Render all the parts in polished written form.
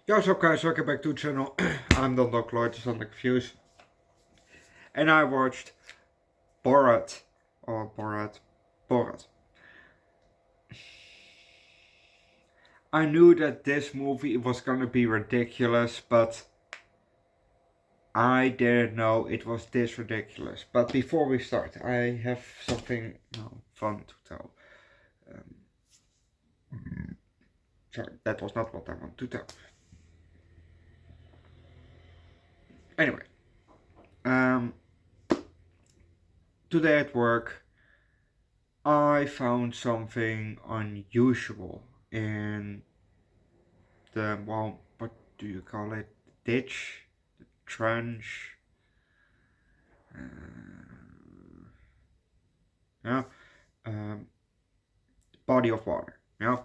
Yo, what's up guys, welcome back to the channel. I'm Underdog Eats, I'm confused. And I watched Borat. Or Borat. I knew that this movie was gonna be ridiculous, but I didn't know it was this ridiculous. But before we start, I have something fun to tell. Sorry, that was not what I want to tell. Anyway, um, today at work, I found something unusual in the, well, what do you call it? Ditch? The trench? Yeah, um, body of water. Yeah.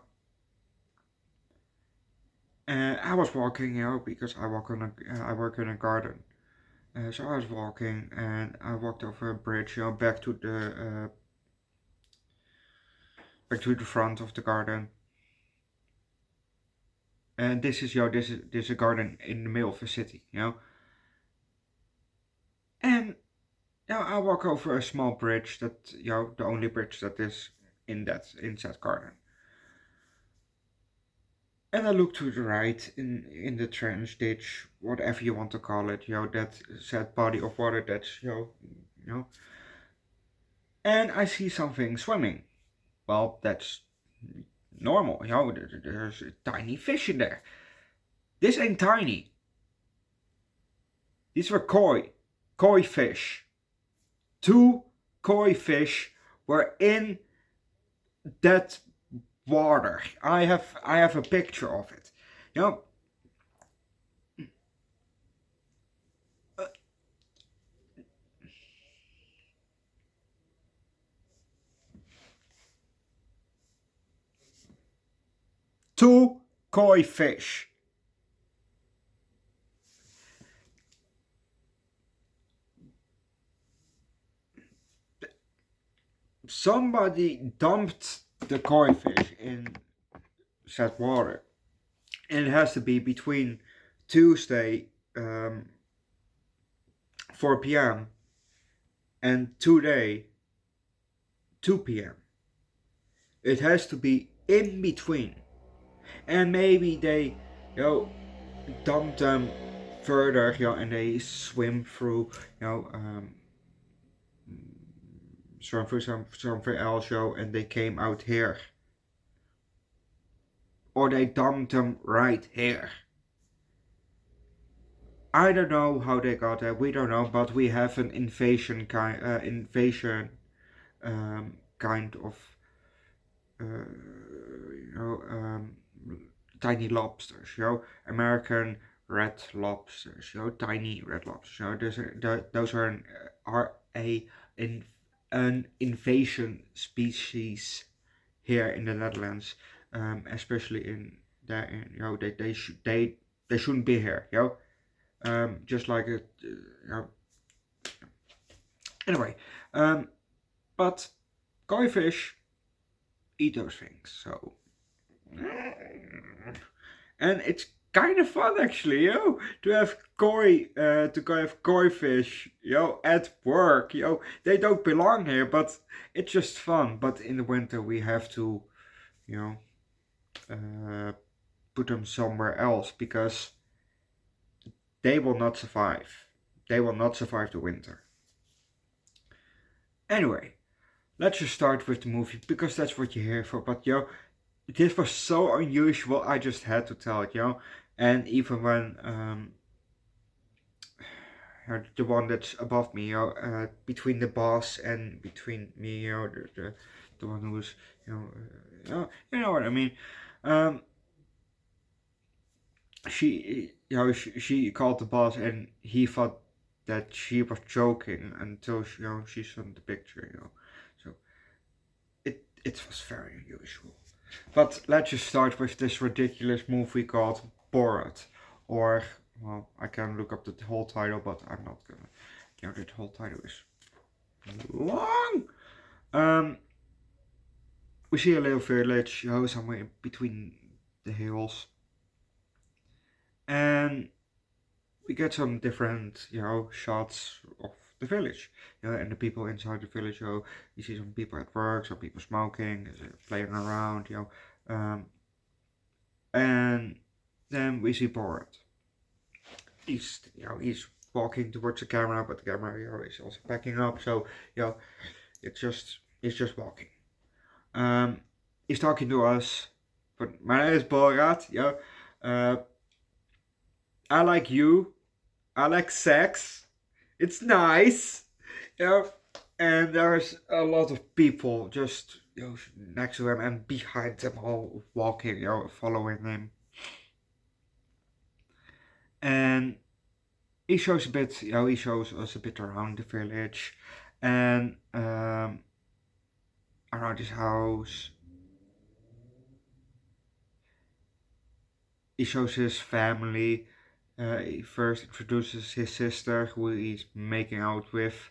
And I was walking, because I work in a garden. So I was walking, and I walked over a bridge, back to the front of the garden. And this is a garden in the middle of a city. And I walk over a small bridge that, the only bridge that is in that garden. And I look to the right in the trench ditch, whatever you want to call it, that said body of water that's, and I see something swimming. Well, that's normal, there's a tiny fish in there. This ain't tiny. These were koi fish. Two koi fish were in that water. I have a picture of it. Uh, Two koi fish. Somebody dumped the koi fish in said water, and it has to be between Tuesday 4 p.m. and today 2 p.m. It has to be in between, and maybe they dump them further, and they swim through, swim through something else, and they came out here, or they dumped them right here. I don't know how they got there. We don't know, but we have an kind of uh, you know um, tiny lobsters. American red lobsters. Tiny red lobsters. Those are an invasion species here in the Netherlands, especially in there. They shouldn't be here. Just like it. Anyway, but koi fish eat those things. So, and it's kind of fun actually, to have koi fish, at work. They don't belong here, but it's just fun. But in the winter we have to, put them somewhere else because they will not survive. They will not survive the winter. Anyway, let's just start with the movie because that's what you're here for. But this was so unusual, I just had to tell it, And even when the one that's above me, between the boss and between me, the one who's, you know what I mean. She called the boss, and he thought that she was joking until she saw the picture. So it was very unusual. But let's just start with this ridiculous movie called Borat, or, well, I can look up the whole title, but I'm not gonna. The whole title is long. We see a little village, somewhere in between the hills, and we get some different, shots of the village, and the people inside the village. You see some people at work, some people smoking, playing around, and then we see Borat. He's walking towards the camera, but the camera, is also backing up. So, it's just walking. He's talking to us, but my name is Borat. I like you. I like sex. It's nice. You know, and there's a lot of people just next to him and behind him, all walking, following him. And he shows a bit, he shows us a bit around the village, and around his house. He shows his family. He first introduces his sister, who he's making out with.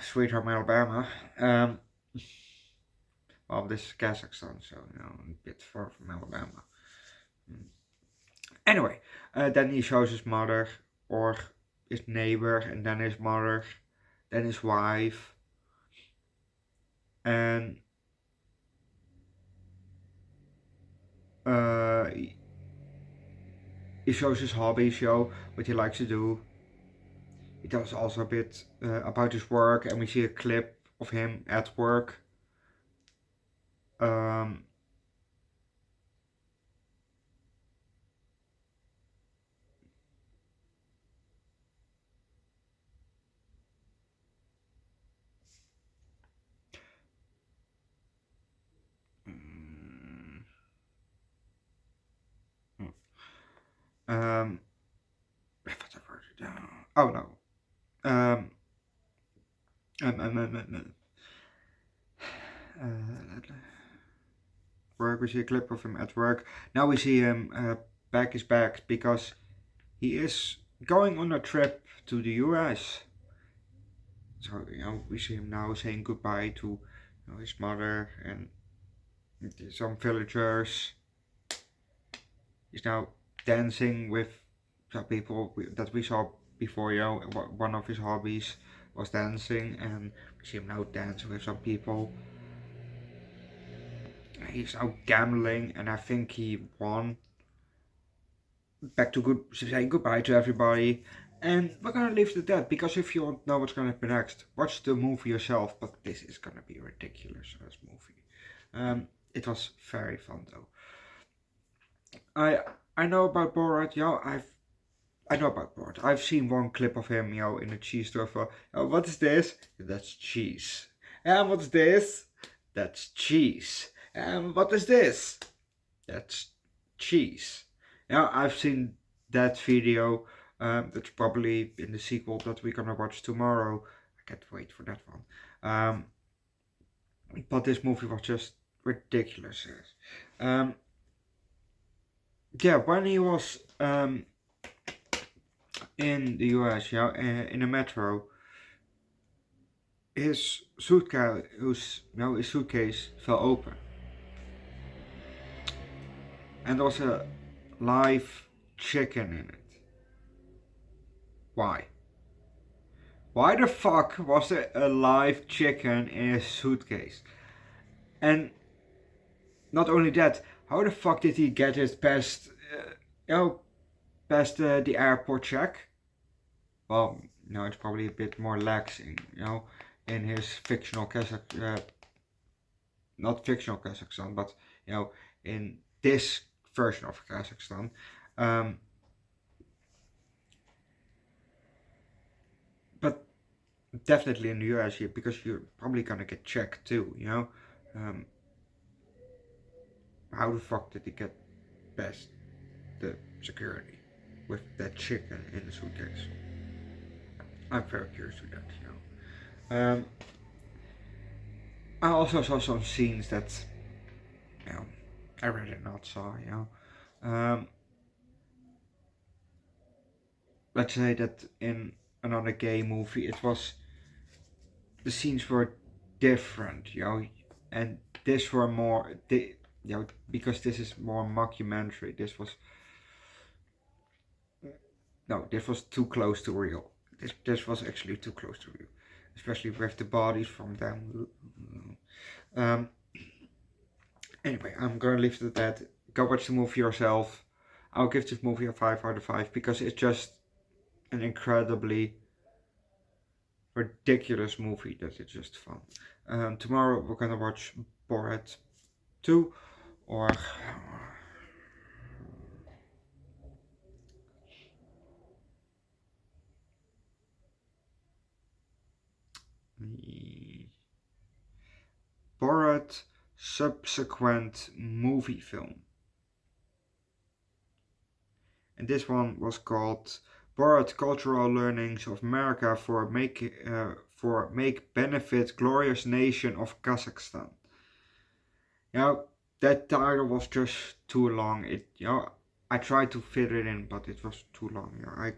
Sweet Home Alabama. Well, this is Kazakhstan, so a bit far from Alabama. Anyway, then he shows his mother, or his neighbor, and then his mother, then his wife, and he shows his hobbies, what he likes to do. He tells also a bit about his work, and we see a clip of him at work. Um, I thought I wrote it down. Oh no. Um, um, um, um, um, Work. We see a clip of him at work. Now we see him pack his bags because he is going on a trip to the US. So we see him now saying goodbye to his mother and some villagers. He's now dancing with some people that we saw before. One of his hobbies was dancing, and we see him now dancing with some people. He's now gambling, and I think he won. Back to saying goodbye to everybody, and we're gonna leave it at that, because if you don't know what's gonna happen next, watch the movie yourself. But this is gonna be ridiculous, this movie. It was very fun though. I know about Borat. I know about Borat. I've seen one clip of him, in a cheese store. What is this? That's cheese. And what's this? That's cheese. And what is this? That's cheese. I've seen that video. That's probably in the sequel that we're gonna watch tomorrow. I can't wait for that one. But this movie was just ridiculous. When he was in the US, in a metro, his suitcase fell open, and there was a live chicken in it. Why? Why the fuck was there a live chicken in his suitcase? And not only that, how the fuck did he get it past, the airport check? Well, it's probably a bit more lax in his fictional not fictional Kazakhstan, but in this version of Kazakhstan. But definitely in the US here, because you're probably gonna get checked too, how the fuck did he get past the security with that chicken in the suitcase? I'm very curious to that, I also saw some scenes that, I really not saw, let's say that in another gay movie, the scenes were different, and this were more, because this is more mockumentary. This was No, this was too close to real. This was actually too close to real, especially with the bodies from them. Um, anyway, I'm gonna leave it at that. Go watch the movie yourself. I'll give this movie a 5 out of 5 because it's just an incredibly ridiculous movie that is just fun. Tomorrow we're gonna watch Borat 2 or Borat subsequent movie film. And this one was called Borat Cultural Learnings of America for Make Benefit Glorious Nation of Kazakhstan. That title was just too long. I tried to fit it in, but it was too long. I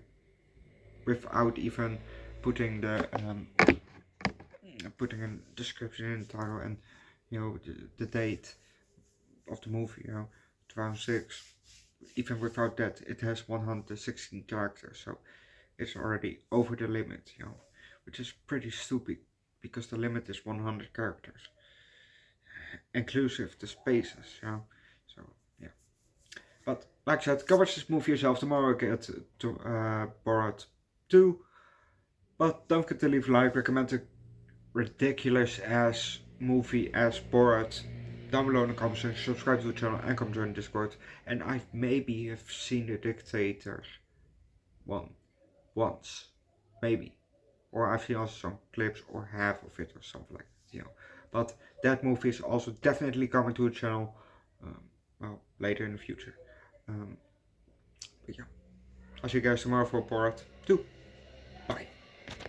without even putting putting a description in the title and the date of the movie. 2006. Even without that, it has 116 characters, so it's already over the limit, which is pretty stupid because the limit is 100 characters, inclusive the spaces, So yeah, but like I said, go watch this movie yourself. Tomorrow I get to Borat 2, but don't forget to leave a like, recommend a ridiculous ass movie as Borat down below in the comment section, subscribe to the channel and come join Discord. And I maybe have seen The Dictator once, maybe, or I've seen also some clips or half of it or something like that, But that movie is also definitely coming to the channel, later in the future. But yeah, I'll see you guys tomorrow for Borat 2. Bye.